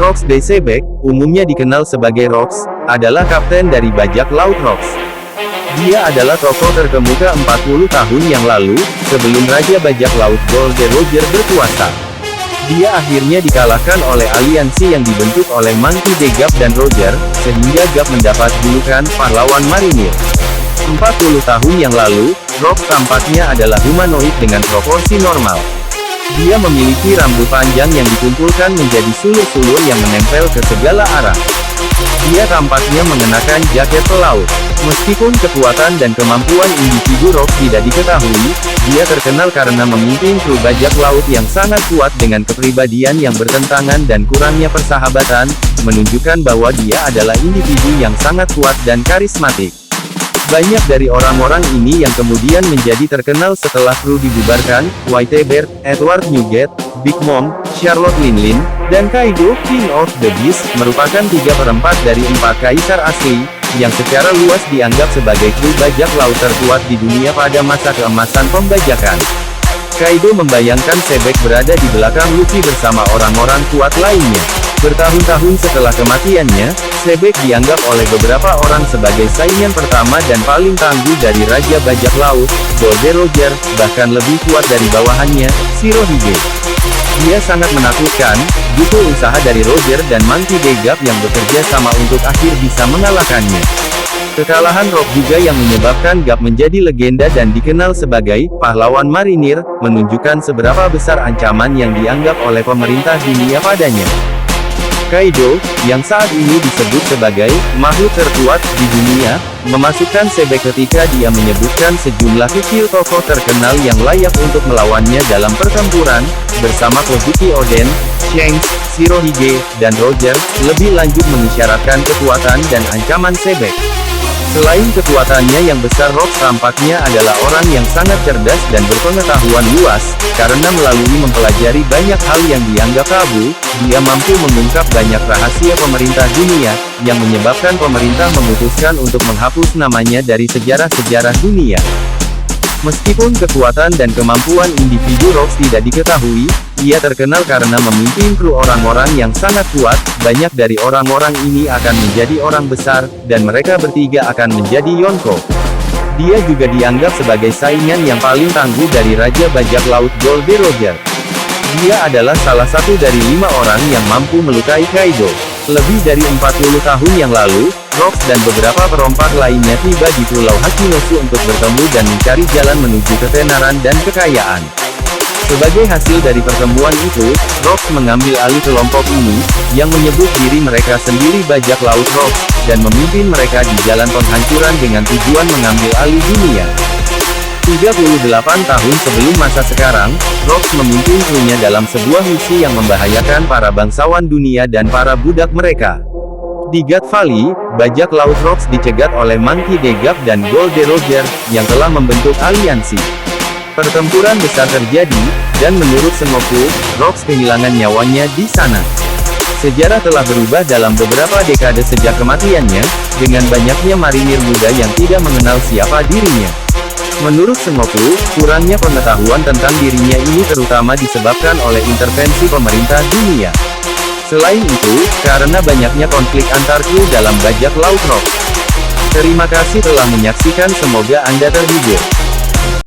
Rox de Sebek, umumnya dikenal sebagai Rox, adalah kapten dari bajak laut Rox. Dia adalah tokoh terkemuka 40 tahun yang lalu, sebelum Raja Bajak Laut Gol de Roger berkuasa. Dia akhirnya dikalahkan oleh aliansi yang dibentuk oleh Monkey D. Gap dan Roger, sehingga Gap mendapat julukan pahlawan marinir. 40 tahun yang lalu, Rox tampaknya adalah humanoid dengan proporsi normal. Dia memiliki rambut panjang yang dikumpulkan menjadi sulur-sulur yang menempel ke segala arah. Dia tampaknya mengenakan jaket pelaut. Meskipun kekuatan dan kemampuan individu Rox tidak diketahui, dia terkenal karena memimpin kru bajak laut yang sangat kuat dengan kepribadian yang bertentangan dan kurangnya persahabatan, menunjukkan bahwa dia adalah individu yang sangat kuat dan karismatik. Banyak dari orang-orang ini yang kemudian menjadi terkenal setelah kru dibubarkan: White Bear, Edward Newgate, Big Mom, Charlotte Linlin, dan Kaido, King of the Beast, merupakan 3/4 dari 4 kaisar asli, yang secara luas dianggap sebagai kru bajak laut terkuat di dunia pada masa keemasan pembajakan. Kaido membayangkan Sebek berada di belakang Luffy bersama orang-orang kuat lainnya. Bertahun-tahun setelah kematiannya, Sebek dianggap oleh beberapa orang sebagai saingan pertama dan paling tangguh dari Raja Bajak Laut, Gol de Roger, bahkan lebih kuat dari bawahannya, Shirohige. Dia sangat menakutkan, butuh usaha dari Roger dan Monkey D. Gap yang bekerja sama untuk akhir bisa mengalahkannya. Kekalahan Rox juga yang menyebabkan Gap menjadi legenda dan dikenal sebagai pahlawan marinir, menunjukkan seberapa besar ancaman yang dianggap oleh pemerintah dunia padanya. Kaido, yang saat ini disebut sebagai makhluk terkuat di dunia, memasukkan Sebek ketika dia menyebutkan sejumlah kecil tokoh terkenal yang layak untuk melawannya dalam pertempuran, bersama Kozuki Oden, Shanks, Shirohige, dan Roger, lebih lanjut mengisyaratkan kekuatan dan ancaman Sebek. Selain kekuatannya yang besar, Rox tampaknya adalah orang yang sangat cerdas dan berpengetahuan luas, karena melalui mempelajari banyak hal yang dianggap tabu, dia mampu mengungkap banyak rahasia pemerintah dunia, yang menyebabkan pemerintah memutuskan untuk menghapus namanya dari sejarah-sejarah dunia. Meskipun kekuatan dan kemampuan individu Rox tidak diketahui, ia terkenal karena memimpin kru orang-orang yang sangat kuat. Banyak dari orang-orang ini akan menjadi orang besar, dan mereka bertiga akan menjadi Yonko. Dia juga dianggap sebagai saingan yang paling tangguh dari Raja Bajak Laut Gol de Roger. Dia adalah salah satu dari 5 orang yang mampu melukai Kaido. Lebih dari 40 tahun yang lalu, Rox dan beberapa perompak lainnya tiba di Pulau Hachinosu untuk bertemu dan mencari jalan menuju ketenaran dan kekayaan. Sebagai hasil dari pertemuan itu, Rox mengambil alih kelompok ini, yang menyebut diri mereka sendiri Bajak Laut Rox, dan memimpin mereka di jalan penghancuran dengan tujuan mengambil alih dunia. 38 tahun sebelum masa sekarang, Rox memimpin krunya dalam sebuah misi yang membahayakan para bangsawan dunia dan para budak mereka. Di Gut Valley, Bajak Laut Rox dicegat oleh Monkey D. Gap dan Gol de Roger, yang telah membentuk aliansi. Pertempuran besar terjadi, dan menurut Sengoku, Rox kehilangan nyawanya di sana. Sejarah telah berubah dalam beberapa dekade sejak kematiannya, dengan banyaknya marinir muda yang tidak mengenal siapa dirinya. Menurut Sengoku, kurangnya pengetahuan tentang dirinya ini terutama disebabkan oleh intervensi pemerintah dunia. Selain itu, karena banyaknya konflik antar kru dalam Bajak Laut Rox. Terima kasih telah menyaksikan, semoga Anda terhibur.